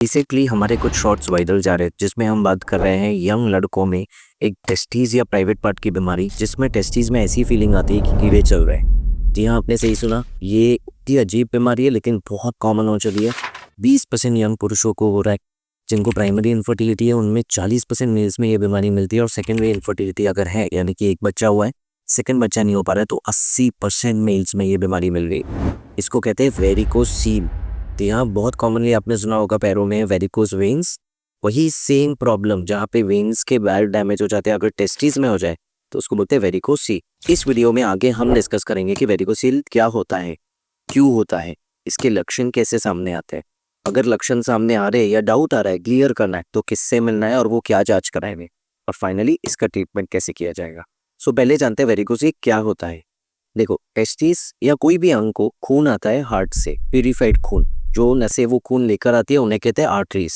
Basically हमारे कुछ shorts viral जा रहे हैं जिसमें हम बात कर रहे हैं यंग लड़कों में एक टेस्टीज या प्राइवेट पार्ट की बीमारी जिसमें टेस्टीज में ऐसी फीलिंग आती है कि कीड़े चल रहे हैं। जी हाँ, आपने सही सुना। ये इतनी अजीब बीमारी है लेकिन बहुत कॉमन हो चुकी है। 20% यंग पुरुषों को हो रहा है जिनको प्राइमरी इनफर्टिलिटी है, उनमें 40% मेल्स में ये बीमारी मिलती है। और सेकेंडरी इनफर्टिलिटी अगर है, यानी कि एक बच्चा हुआ है सेकेंड बच्चा नहीं हो पा रहा है, तो 80% मेल्स में ये बीमारी मिल रही है। इसको कहते हैं वेरिकोसील। तो यहाँ बहुत कॉमनली आपने सुना होगा पैरों में वेरिकोस वेन्स। वही सेम प्रॉब्लम जहाँ पे वेन्स के वाल्व डैमेज हो जाते हैं, अगर टेस्टिस में हो जाए तो उसको बोलते हैं वेरिकोसील। इस वीडियो में आगे हम डिस्कस करेंगे कि वेरिकोसील क्या होता है, क्यों होता है, इसके लक्षण कैसे सामने आते हैं। अगर लक्षण सामने आ रहे हैं या डाउट आ रहा है, क्लियर करना है, तो किससे मिलना है और वो क्या जांच कराएंगे, और फाइनली इसका ट्रीटमेंट कैसे किया जाएगा। सो पहले जानते हैं वेरिकोसील क्या होता है। देखो, टेस्टिस या कोई भी अंग को खून आता है हार्ट से, प्यूरिफाइड खून। जो नसें वो खून लेकर आती है उन्हें कहते हैं आर्टरीज।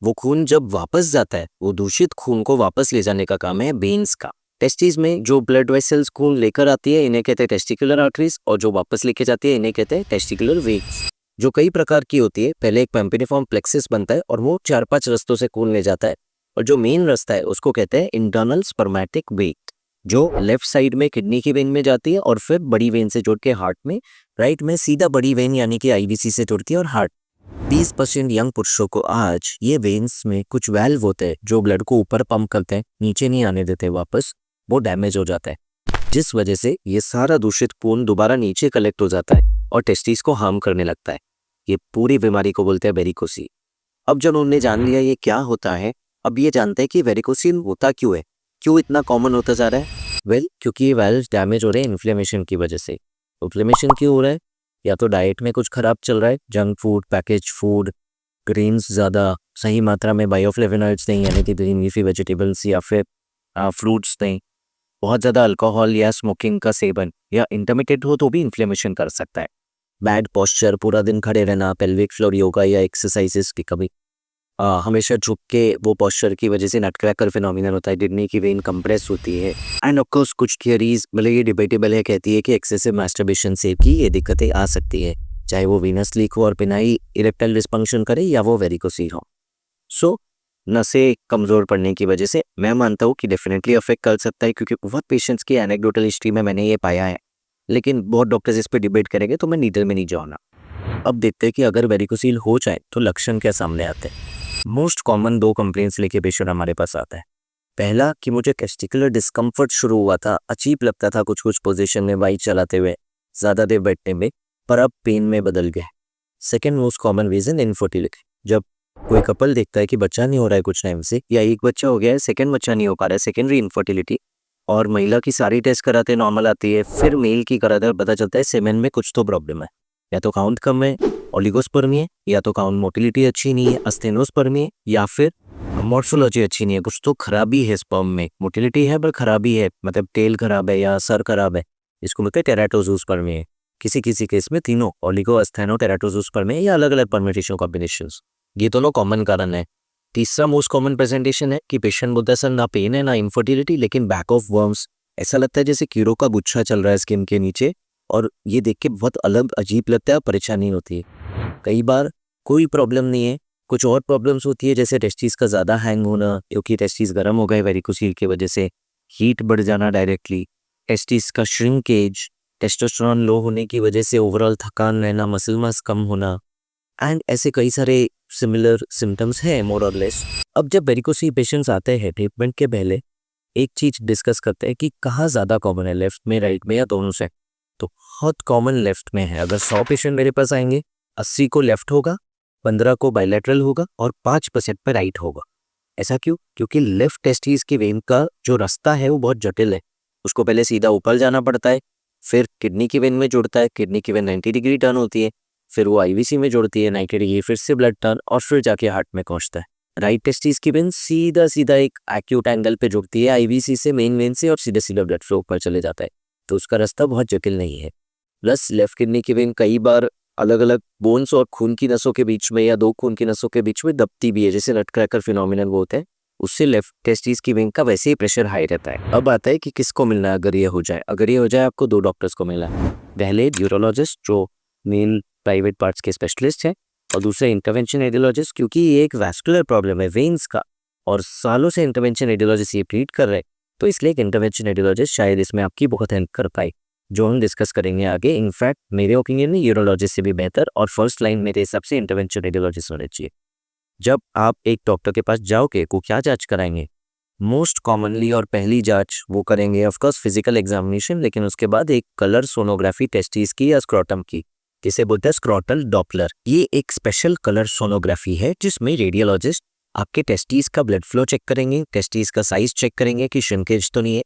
वो खून जब वापस जाता है, वो दूषित खून को वापस ले जाने का काम है वेन्स का। टेस्टिस में जो ब्लड वेसल्स खून लेकर आती है इन्हें कहते हैं टेस्टिकुलर आर्टरीज, और जो वापस लेके जाती है इन्हें कहते हैं टेस्टिकुलर वेन्स, जो कई प्रकार की होती है। पहले एक पेम्पिनिफॉर्म प्लेक्सिस बनता है और वो 4-5 रास्तों से खून ले जाता है, और जो मेन रास्ता है उसको कहते हैं इंटरनल स्पर्मेटिक वेन, जो लेफ्ट साइड में किडनी की वेन में जाती है और फिर बड़ी वेन से जुड़ के हार्ट में, राइट में सीधा बड़ी वेन यानी कि आईवीसी से जुड़ती है और हार्ट। 20% यंग पुरुषों को आज ये वेन्स में कुछ वाल्व होते हैं जो ब्लड को ऊपर पंप करते हैं, नीचे नहीं आने देते वापस, वो डैमेज हो जाता है, जिस वजह से ये सारा दूषित खून दोबारा नीचे कलेक्ट हो जाता है और टेस्टिस को हार्म करने लगता है। ये पूरी बीमारी को बोलते हैं वेरिकोसील। अब जब उन्होंने जान लिया ये क्या होता है, अब ये जानते हैं कि वेरिकोसील होता क्यों है, क्यों इतना कॉमन होता जा रहा है। क्योंकि ये वाल्व्स डैमेज हो रहे हैं इन्फ्लेमेशन की वजह से। इन्फ्लेमेशन क्यों हो रहा है? या तो डाइट में कुछ खराब चल रहा है, junk food, package food, grains ज़्यादा सही मात्रा में बायोफ्लेवोनॉइड्स नहीं, यानी कि ग्रीन लीफी वेजिटेबल्स या फिर फ्रूट्स नहीं, बहुत ज़्यादा अल्कोहल या स्मोकिंग का सेवन, या इंटरमिटेंट हो तो भी इन्फ्लेमेशन कर सकता है। बैड पोस्चर, पूरा दिन खड़े रहना, पेल्विक फ्लोर योगा या एक्सरसाइजेस की कभी हमेशा झुक के वो पोस्चर की वजह से नटक्रैकर फिनोमिनन होता है, किडनी की वेन कंप्रेस होती है। एंड ऑफ कोर्स कुछ थियरीज, मतलब ये डिबेटेबल है, कहती है कि एक्सेसिव मास्टरबेशन से भी ये दिक्कतें आ सकती है, चाहे वो वीनस लीक हो और पिनाई इरेक्टाइल डिस्फंक्शन करे या वो वेरिकोसील हो। सो नसें कमज़ोर पड़ने की वजह से मैं मानता हूँ कि डेफिनेटली अफेक्ट कर सकता है, क्योंकि बहुत पेशेंट्स की एनेक्डोटल हिस्ट्री में मैंने ये पाया है, लेकिन बहुत डॉक्टर्स इस पर डिबेट करेंगे तो मैं नीडल में नहीं जाऊँगा। अब देखते हैं कि अगर वेरिकोसील हो जाए तो लक्षण क्या सामने आते हैं। मोस्ट कॉमन 2 कंप्लेंट्स लेके पेशेंट हमारे पास आता है। पहला कि मुझे टेस्टिकुलर डिस्कम्फर्ट शुरू हुआ था, अजीब लगता था कुछ कुछ पोजीशन में बाइक चलाते हुए, ज़्यादा देर बैठने में, पर अब पेन में बदल गया। Second most common reason infertility. जब कोई कपल देखता है कि बच्चा नहीं हो रहा है कुछ टाइम से, या एक बच्चा हो गया है सेकेंड बच्चा नहीं हो पा रहा है, सेकेंडरी इनफर्टिलिटी, और महिला की सारी टेस्ट कराते नॉर्मल आती है, फिर मेल की कराते पता चलता है सेमेन में कुछ तो प्रॉब्लम है, या तो काउंट कम है, ओलिगोस्पर्मी है, या तो काउंट मोटिलिटी अच्छी नहीं है, अस्थेनोस्पर्मी है, या फिर मॉर्फोलॉजी अच्छी नहीं है, कुछ तो खराबी है स्पर्म में। मोटिलिटी है पर खराबी है, मतलब टेल खराब है या सर खराब है, इसको बोलते हैं टेराटोजूस्पर्मी है। किसी किसी केस में तीनों ओलिगो, अस्थेनो, टेराटोजूस्पर्मी या अलग अलग परम्यूटेशन कॉम्बिनेशंस, ये दोनों कॉमन कारण है। तीसरा मोस्ट कॉमन प्रेजेंटेशन है कि पेशेंट बोलता है सर ना पेन है ना इनफर्टिलिटी, लेकिन बैक ऑफ वर्म्स, ऐसा लगता है जैसे कीड़ों का गुच्छा चल रहा है स्किन के नीचे, और ये देख के बहुत अलग अजीब लगता है, परेशानी होती है। कई बार कोई प्रॉब्लम नहीं है, कुछ और प्रॉब्लम्स होती है, जैसे टेस्टिस का ज़्यादा हैंग होना, क्योंकि टेस्टिस गर्म हो गए वेरिकोसील की वजह से, हीट बढ़ जाना डायरेक्टली, टेस्टिस का श्रिंकेज, टेस्टोस्टेरोन लो होने की वजह से ओवरऑल थकान रहना, मसल मास कम होना, एंड ऐसे कई सारे सिमिलर सिम्टम्स हैं मोर और लेस। अब जब वेरिकोसील पेशेंट्स आते हैं ट्रीटमेंट के पहले एक चीज़ डिस्कस करते हैं कि कहाँ ज़्यादा कॉमन है, लेफ्ट में, राइट में, या दोनों से। तो बहुत कॉमन लेफ्ट में है। अगर 100 पेशेंट मेरे पास आएंगे, 80 को लेफ्ट होगा, 15 को बायलैटरल होगा और 5% पे राइट होगा। ऐसा क्यों? क्योंकि लेफ्ट टेस्टिस की वेन का जो रास्ता है वो बहुत जटिल है। उसको पहले सीधा ऊपर जाना पड़ता है, फिर किडनी की वेन में जुड़ता है, किडनी की वेन 90 डिग्री टर्न होती है, फिर वो आईवीसी में जुड़ती है 90 डिग्री, फिर से ब्लड टर्न, और फिर जाके हार्ट में पहुंचता है। राइट टेस्टिस की वेन सीधा सीधा एक एक्यूट एंगल पे जुड़ती है आईवीसी से, मेन वेन से, और सीधे सीधा ब्लड फ्लो ऊपर चले जाता है, तो उसका रास्ता बहुत जटिल नहीं है। प्लस लेफ्ट किडनी की वेन कई बार अलग अलग बोन्स और खून की नसों के बीच में या 2 खून की नसों के बीच में दबती भी है, जैसे नटक्रैकर फिनोमिनन वो होता है, उससे लेफ्ट टेस्टिस की वेन का वैसे ही प्रेशर हाई रहता है। अब आता है कि किसको मिलना है अगर ये हो जाए। अगर ये हो जाए आपको 2 डॉक्टर्स को मिलना है। पहले यूरोलॉजिस्ट जो मेल प्राइवेट पार्ट्स के स्पेशलिस्ट हैं, और दूसरा इंटरवेंशन रेडियोलॉजिस्ट, क्योंकि ये एक वैस्कुलर प्रॉब्लम है वेन्स का और सालों से इंटरवेंशन रेडियोलॉजिस्ट ये ट्रीट कर रहे हैं, तो इसलिए एक इंटरवेंशन रेडियोलॉजिस्ट शायद इसमें आपकी बहुत हेल्प कर पाए, जो हम डिस्कस करेंगे आगे। इनफैक्ट मेरे ओपिनियन में यूरोलॉजिस्ट से भी बेहतर और फर्स्ट लाइन मेरे हिसाब से इंटरवेंशन रेडियोलॉजिस्ट होने चाहिए। जब आप एक डॉक्टर के पास जाओगे को क्या जांच कराएंगे? मोस्ट कॉमनली और पहली जांच वो करेंगे ऑफकोर्स फिजिकल एग्जामिनेशन, लेकिन उसके बाद एक कलर सोनोग्राफी टेस्टिस की या स्क्रोटम की, जिसे बोलते हैं स्क्रोटल डॉपलर। ये एक स्पेशल कलर सोनोग्राफी है जिसमें रेडियोलॉजिस्ट आपके टेस्टिस का ब्लड फ्लो चेक करेंगे, टेस्टिस का साइज चेक करेंगे कि श्रिंकेज तो नहीं है,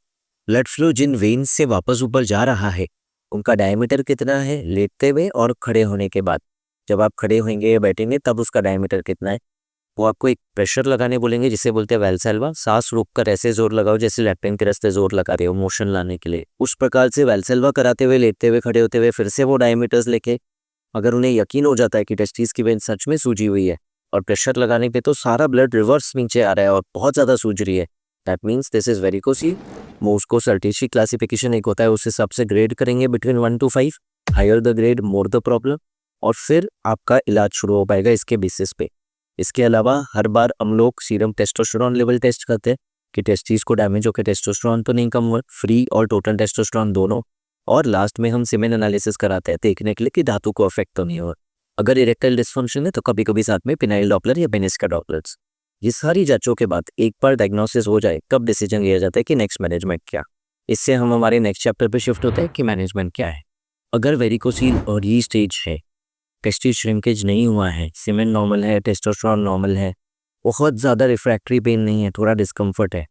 ब्लड फ्लो जिन वेन्स से वापस ऊपर जा रहा है उनका डायमीटर कितना है लेटते हुए और खड़े होने के बाद। जब आप खड़े होंगे या बैठेंगे तब उसका डायमीटर कितना है। वो आपको एक प्रेशर लगाने बोलेंगे जिसे बोलते हैं वैल्सेल्वा। सांस रोककर ऐसे जोर लगाओ जैसे लेफ्ट के रास्ते जोर लगा रहे हो मोशन लाने के लिए। उस प्रकार से वैल्सेल्वा कराते हुए, लेटते हुए, खड़े होते हुए फिर से वो डायमीटर्स लेके, अगर उन्हें यकीन हो जाता है कि टेस्टिस की वेन सच में सूजी हुई है और प्रेशर लगाने पे तो सारा ब्लड रिवर्स नीचे आ रहा है और बहुत ज़्यादा सूज रही है, that means this is varicocele. वो उसको सर्टेशी क्लासिफिकेशन एक होता है, उस हिसाब से ग्रेड करेंगे between 1 to 5, higher the grade more the problem, और फिर आपका इलाज शुरू हो पाएगा इसके बेसिस पे। इसके अलावा हर बार हम लोग सीरम टेस्टोस्टेरोन लेवल टेस्ट करते हैं कि टेस्टिस को डैमेज होकर टेस्टोस्टेरोन तो नहीं कम हुआ, फ्री और टोटल टेस्टोस्टेरोन दोनों, और लास्ट में हम सीमेन एनालिसिस कराते हैं देखने के लिए कि धातु को अफेक्ट तो नहीं हुआ। अगर इरेक्टाइल डिस्फंक्शन है तो कभी कभी साथ में पिनाइल डॉपलर या बेनिस्का डॉपलर्स। ये सारी जांचों के बाद एक बार डायग्नोसिस हो जाए कब डिसीजन लिया जाता है कि नेक्स्ट मैनेजमेंट क्या। इससे हम हमारे नेक्स्ट चैप्टर पे शिफ्ट होते हैं कि मैनेजमेंट क्या है। अगर वेरिकोसील और ये स्टेज है, टेस्टिस श्रिंकेज नहीं हुआ है, सीमेन नॉर्मल है, टेस्टोस्टेरोन नॉर्मल है, बहुत ज़्यादा रिफ्रैक्टरी पेन नहीं है, थोड़ा डिस्कम्फर्ट है,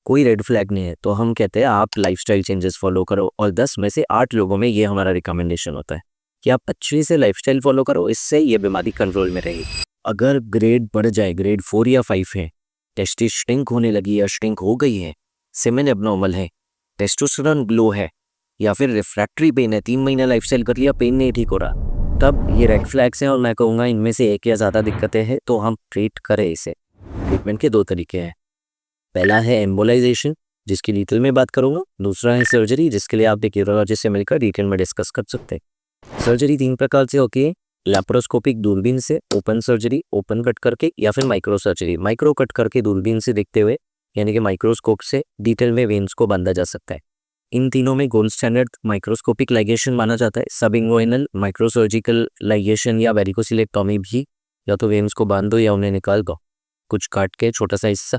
कोई रेड फ्लैग नहीं है, तो हम कहते हैं आप लाइफस्टाइल चेंजेस फॉलो करो। और 10 में से 8 लोगों में ये हमारा रिकमेंडेशन होता है कि आप अच्छे से लाइफस्टाइल फॉलो करो, इससे ये बीमारी कंट्रोल में रहेगी। अगर ग्रेड बढ़ जाए, ग्रेड 4 या 5 है, टेस्टिस श्रिंक होने लगी या श्रिंक हो गई है, सीमेन एबनॉर्मल है, टेस्टोस्टेरोन ग्लो है, या फिर रिफ्रैक्टरी पेन है, 3 महीने लाइफस्टाइल कर लिया, पेन नहीं ठीक हो रहा, तब ये रेड फ्लैग्स हैं और मैं कहूँगा इनमें से एक या ज़्यादा दिक्कतें हैं तो हम ट्रीट करें इसे। ट्रीटमेंट के 2 तरीके हैं, पहला है एम्बोलाइजेशन जिसकी डिटेल में बात करूँगा, दूसरा है सर्जरी जिसके लिए आप एक यूरोलॉजिस्ट से मिलकर डिटेल में डिस्कस कर सकते हैं। सर्जरी 3 प्रकार से होती है, लैप्रोस्कोपिक दूरबीन से, ओपन सर्जरी ओपन कट करके, या फिर माइक्रो सर्जरी माइक्रो कट करके दूरबीन से देखते हुए, यानी कि माइक्रोस्कोप से डिटेल में वेन्स को बांधा जा सकता है। इन तीनों में गोल्ड स्टैंडर्ड माइक्रोस्कोपिक लाइगेशन माना जाता है, सब इंगोइनल माइक्रोसर्जिकल लाइगेशन या वेरिकोसिलेक्टोमी भी, या तो वेन्स को बांध दो या उन्हें निकाल दो कुछ काट के छोटा सा हिस्सा।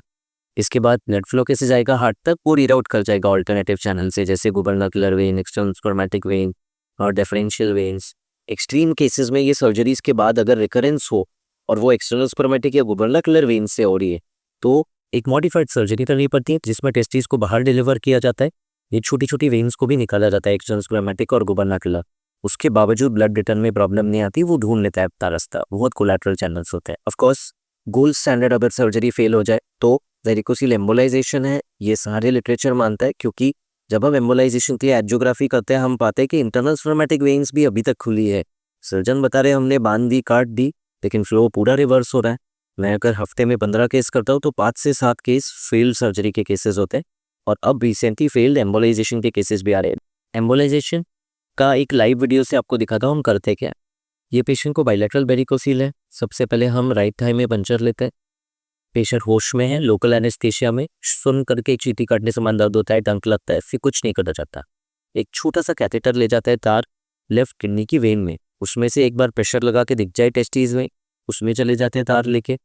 इसके बाद ब्लड फ्लो कैसे जाएगा हार्ट तक, वो रीराउट कर जाएगा ऑल्टरनेटिव चैनल से, जैसे गुबरनकुलर वेन, एक्सटर्नल स्पर्मेटिक वेन और डिफरेंशियल वेन्स। एक्सट्रीम केसेस में ये सर्जरीज के बाद अगर रिकरेंस हो और वो एक्सटर्नल स्पर्मेटिक या गुबरनकुलर वेन से हो रही है तो एक मॉडिफाइड सर्जरी करनी पड़ती है जिसमें टेस्टिस को बाहर डिलीवर किया जाता है, ये छोटी छोटी वेन्स को भी निकाला जाता है, एक्सटर्नल स्पर्मेटिक और गुबरनकुलर। उसके बावजूद ब्लड रिटर्न में प्रॉब्लम नहीं आती, वो ढूंढ लेता है अपना रास्ता, बहुत कोलैटरल चैनल्स होते हैं। ऑफकोर्स गोल्ड स्टैंडर्ड अगर सर्जरी फेल हो जाए तो वेरिकोसील एम्बोलाइजेशन है, ये सारे लिटरेचर मानता है, क्योंकि जब हम एम्बोलाइजेशन के लिए एंजियोग्राफी करते हैं हम पाते हैं कि इंटरनल स्पर्मेटिक वेन्स भी अभी तक खुली है। सर्जन बता रहे हमने बांध दी, काट दी, लेकिन फ्लो पूरा रिवर्स हो रहा है। मैं अगर हफ्ते में 15 केस करता हूँ तो 5 से 7 केस फेल्ड सर्जरी के केसेस होते हैं, और अब रिसेंटली फेल्ड एम्बोलाइजेशन के केसेस भी आ रहे हैं। एम्बोलाइजेशन का एक लाइव वीडियो से आपको दिखाता हूँ हम करते क्या। ये पेशेंट को बाइलेटरल वेरिकोसील है। सबसे पहले हम राइट थाई में पंचर लेते हैं, पेशेंट होश में है, लोकल एनेस्थेशिया में, सुन करके चीटी काटने से मन दर्द होता है, डंक लगता है, फिर कुछ नहीं करना चाहता। एक छोटा सा कैथेटर ले जाता है तार लेफ्ट किडनी की वेन में, उसमें से एक बार प्रेशर लगा के दिख जाए टेस्टिस में, उसमें चले जाते हैं तार लेके,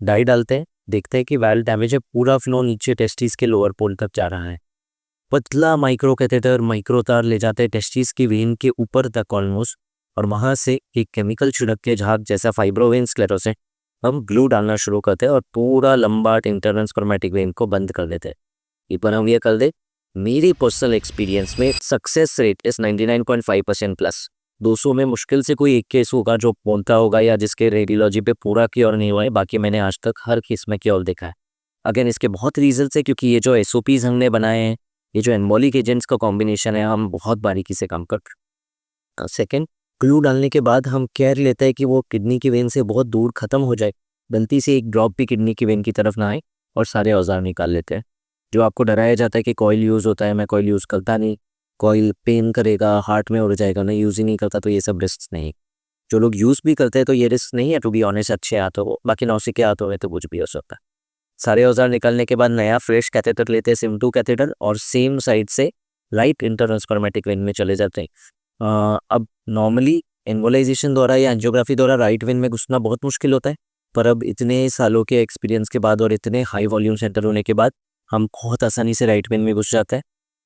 डाई डालते हैं, देखते हैं कि वाल्व डैमेज है, पूरा फ्लो नीचे टेस्टिस के लोअर पोल तक जा रहा है। पतला माइक्रो कैथेटर माइक्रो तार ले जाते हैं टेस्टिस की वेन के ऊपर तक ऑलमोस्ट, और वहाँ से एक केमिकल छिड़क के झाग जैसा फाइब्रोवेन स्क्लेरोस है, हम ग्लू डालना शुरू करते हैं और पूरा लंबा इंटरनल स्पर्मेटिक वेन को बंद कर देते हैं। एक बार हम ये कर दे, मेरी पर्सनल एक्सपीरियंस में सक्सेस रेट इस 99.5% प्लस। 200 में मुश्किल से कोई एक केस होगा जो बोलता होगा या जिसके रेडियोलॉजी पे पूरा क्योर नहीं हुआ है, बाकी मैंने आज तक हर केस में क्योर देखा है। अगेन इसके बहुत रीजंस है, क्योंकि ये जो SOPs हमने बनाए हैं, ये जो एम्बोलिक एजेंट्स का कॉम्बिनेशन है, हम बहुत बारीकी से काम करते हैं। सेकेंड, ग्लू डालने के बाद हम केयर लेते हैं कि वो किडनी की वेन से बहुत दूर खत्म हो जाए, गलती से एक ड्रॉप भी किडनी की वेन की तरफ ना आए, और सारे औजार निकाल लेते हैं। जो आपको डराया जाता है कि कॉइल यूज़ होता है, मैं कॉइल यूज़ करता नहीं, कॉइल पेन करेगा, हार्ट में उड़ जाएगा, मैं यूज़ ही नहीं करता, तो ये सब रिस्क नहीं। जो लोग यूज़ भी करते हैं तो ये रिस्क नहीं है टू बी ऑनेस्ट, अच्छे हाथों हो, बाकी नौसिखे हाथों में तो कुछ भी हो सकता है। सारे औजार निकालने के बाद नया फ्रेश कैथेटर लेते हैं, सिम2 कैथेटर, और सेम साइड से राइट इंटरनल स्पर्मेटिक वेन में चले जाते हैं। अब नॉर्मली एम्बोलाइजेशन द्वारा या एंजियोग्राफी द्वारा राइट वेन में घुसना बहुत मुश्किल होता है, पर अब इतने सालों के एक्सपीरियंस के बाद और इतने हाई वॉल्यूम सेंटर होने के बाद हम बहुत आसानी से राइट वेन में घुस जाते हैं।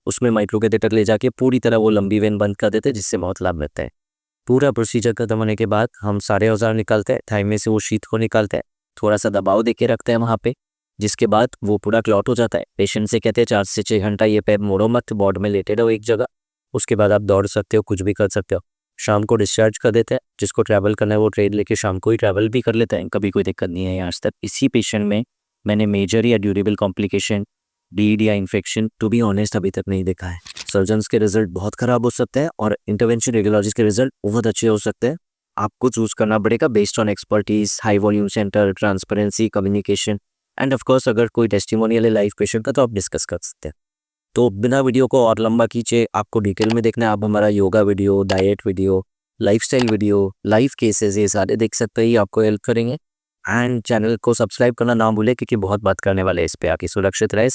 उसमें माइक्रो कैथेटर ले जाके पूरी तरह वो लंबी वेन बंद कर देते हैं, जिससे बहुत लाभ मिलता है। पूरा प्रोसीजर खत्म होने के बाद हम सारे औजार निकालते हैं, थाई में से वो शीट को निकालते हैं, थोड़ा सा दबाव देके रखते हैं वहाँ पे, जिसके बाद वो पूरा क्लॉट हो जाता है। पेशेंट से कहते हैं 4 से 6 घंटा ये पैर मोड़ो मत, बोर्ड में लेटे रहो एक जगह, उसके बाद आप दौड़ सकते हो, कुछ भी कर सकते हो। शाम को डिस्चार्ज कर देते हैं, जिसको ट्रैवल करना है वो ट्रेन लेके शाम को ही ट्रैवल भी कर लेते हैं, कभी कोई दिक्कत नहीं है आज तक। इसी पेशेंट में मैंने मेजर या ड्यूरेबल कॉम्प्लिकेशन, ब्लीड या इन्फेक्शन टू बी ऑनेस्ट अभी तक नहीं देखा है। सर्जन्स के रिजल्ट बहुत ख़राब हो सकते हैं और इंटरवेंशन रेडियोलॉजिस्ट के रिजल्ट बहुत अच्छे हो सकते हैं। आपको चूज़ करना पड़ेगा based on expertise, high volume centre, transparency, communication, end of course अगर कोई टेस्टिमोनियल है लाइव पेशेंट का तो आप डिस्कस कर सकते हैं। तो बिना वीडियो को और लंबा खींचे, आपको डिटेल में देखना है, आप हमारा yoga video, diet video, lifestyle video, live cases, ये सारे देख सकते हैं, ये आपको हेल्प करेंगे। एंड चैनल को सब्सक्राइब करना ना भूलें, क्योंकि बहुत बात करने वाले हैं इस पे। आके सुरक्षित रहे।